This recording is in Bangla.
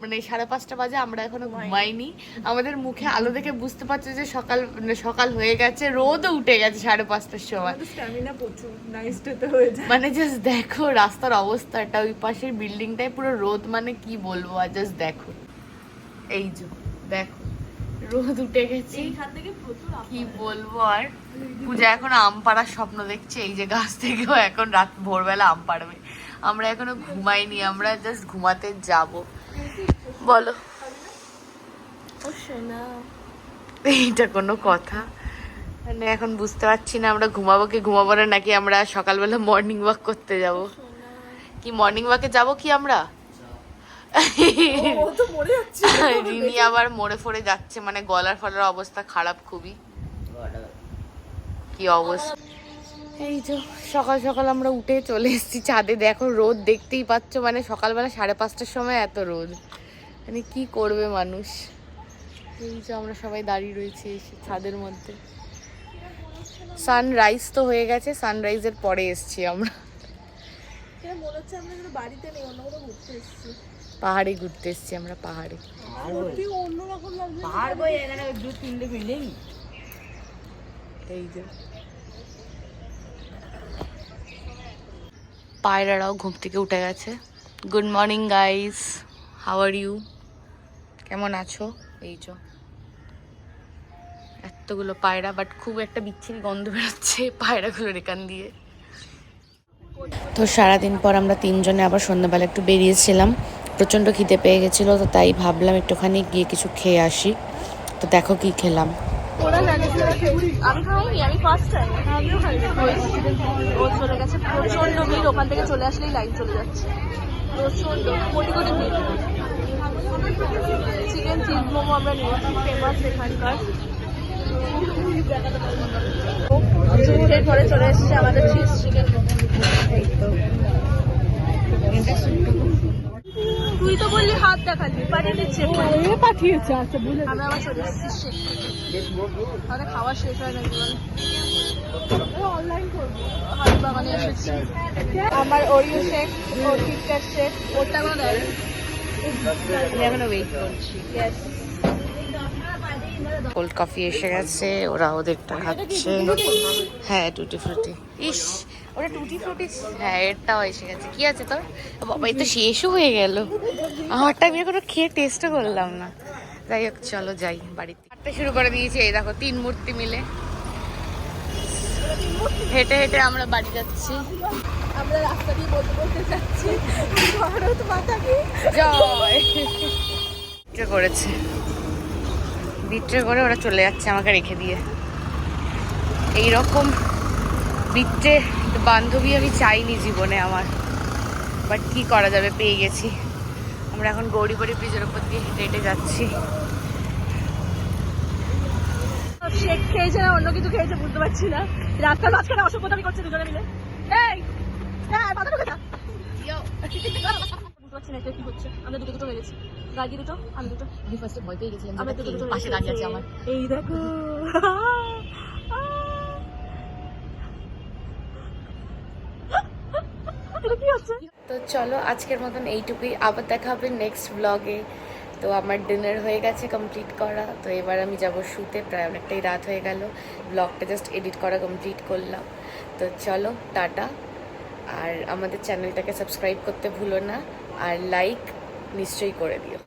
মানে 5:30 বাজে, আমরা এখনো ঘুমাইনি। আমাদের মুখে আলো দেখে বুঝতে পারছো যে সকাল সকাল হয়ে গেছে, রোদও উঠে গেছে 5:30টার সময়। স্ট্যামিনা প্রচুর নাইসটাতে হয়ে যায়। মানে জাস্ট দেখো রাস্তার অবস্থাটা, ওই পাশের বিল্ডিংটাই পুরো রোদ, মানে কি বলবো। আর জাস্ট দেখো, এই যে দেখো রোদ উঠে গেছে, কি বলবো। আর পূজা এখন আম পাড়ার স্বপ্ন দেখছে, এই যে গাছ থেকেও এখন রাত ভোরবেলা আম পাড়বে। আমরা এখনো ঘুমাইনি, আমরা জাস্ট ঘুমাতে যাব। বলো এইটা কোনো কথা? মানে এখন বুঝতে পারছি না আমরা ঘুমাবো কি ঘুমাবো না, নাকি আমরা সকালবেলা মর্নিং ওয়াক করতে যাব। কি মর্নিং ওয়াকে যাব কি আমরা? রিনি আবার মরে ফরে যাচ্ছে, মানে গলার ফলার অবস্থা খারাপ খুবই। কি অবস্থা। এই যে সকাল সকাল আমরা উঠে চলে এসেছি ছাদে, দেখো রোদ দেখতেই পাচ্ছ, মানে সকালবেলা 5:30টার সময় এত রোদ, মানে কি করবে মানুষ। এই যে আমরা সবাই দাঁড়িয়ে রয়েছি এসে ছাদের মধ্যে। সানরাইজ তো হয়ে গেছে, সানরাইজের পরে এসছি আমরা। মনে হচ্ছে আমরা বাড়িতে নেই, অন্য কোথাও ঘুরতে এসেছি। পাহাড়ে ঘুরতে এসছি আমরা, পাহাড়ে। অন্যরকম লাগছে পাহাড় বই, এখানে 2-3টে বিল্ডিং। এই যে পায়রারাও ঘুম থেকে উঠে গেছে। Good morning guys, how are you? কেমন আছো? এই যে এতগুলো পায়রা, বাট খুব একটা বিচ্ছিরি গন্ধ বেরোচ্ছে পায়রাগুলোর এখান দিয়ে। তো সারাদিন পর আমরা তিনজনে আবার সন্ধ্যাবেলা একটু বেরিয়েছিলাম, প্রচণ্ড খিদে পেয়ে গেছিলো, তো তাই ভাবলাম একটুখানি গিয়ে কিছু খেয়ে আসি। তো দেখো কি খেলাম। আমি খাইনি, আমি ফার্স্ট টাইম। আমিও খাইনি। ও চলে গেছে, প্রচন্ড ভিড়, ওখান থেকে চলে আসলেই লাইন চলে যাচ্ছে, প্রচন্ড কোটি কোটি ভিড়। চিকেন চিজ মোমো আমরা নিয়েছি, ফেমাস এখানকার। ঘরে চলে এসেছে আমাদের চিজ চিকেন মোমো। তুই তো বললি হাত দেখালি, পাঠিয়ে দিচ্ছে, পাঠিয়েছে। আচ্ছা বুঝে আমি আবার চলে এসেছি। আমাদের খাওয়া শেষ হয় না, অনলাইন করবো। হাত বাগানে এসেছি, আমার ওরিও শেক, ওর কিটক্যাট শেক, ওরটা কোনো দেয় এখনো ওয়েট করছি। কোল্ড কফি এসে গেছে, ওরা ওদেরটা খাচ্ছে। হ্যাঁ টুটি ফ্রুটি, ইস ওরা টুটি ফ্রুটি। হ্যাঁ এটাও এসে গেছে। কি আছে তোর? বাবা এই তো শেষও হয়ে গেল, আমারটা আমি এখনো খেয়ে টেস্টও করলাম না। যাই হোক চলো যাই বাড়িতে। হাঁটতে শুরু করে দিয়েছি, এই দেখো 3 মূর্তি মিলে হেঁটে হেঁটে আমরা বাড়ি যাচ্ছি। আমরা রাস্তা দিয়ে বলতে বলতে যাচ্ছি, ভারত মাতা কি জয়। বিট্রে করেছে, বিট্রে করে ওরা চলে যাচ্ছে আমাকে রেখে দিয়ে। এইরকম বিট্রে বান্ধবী আমি চাইনি জীবনে আমার, বাট কি করা যাবে, পেয়ে গেছি। আমরা এখন গৌরীবাড়ি ব্রিজের উপর দিয়ে হেঁটে হেঁটে যাচ্ছি। শেক খেয়েছে না অন্য কিছু খেয়েছে বুঝতে পারছি না, রাস্তার মাঝখানে অসভ্যতামি করছে দুজনে মিলে। এই মাথা ঢুকে যা, বুঝতে পারছি না এটা কি হচ্ছে। আমরা দুটো মেরেছি, গাড়ি দুটো, আমি দুটো। আমি ফার্স্টে ভয় পেয়ে গেছিলাম, আমরা দুটো পাশে দাঁড়িয়ে আছে আমার। এই দেখো কি হচ্ছে। তো চলো আজকের মতন এইটুকুই, আবার দেখা হবে নেক্সট ব্লগে। তো আমার ডিনার হয়ে গেছে কমপ্লিট করা, তো এবার আমি যাব শুতে, প্রায় অনেকটাই রাত হয়ে গেল। ব্লগটা জাস্ট এডিট করা কমপ্লিট করলাম। তো চলো টাটা, আর আমাদের চ্যানেলটাকে সাবস্ক্রাইব করতে ভুলো না, আর লাইক নিশ্চয়ই করে দিও।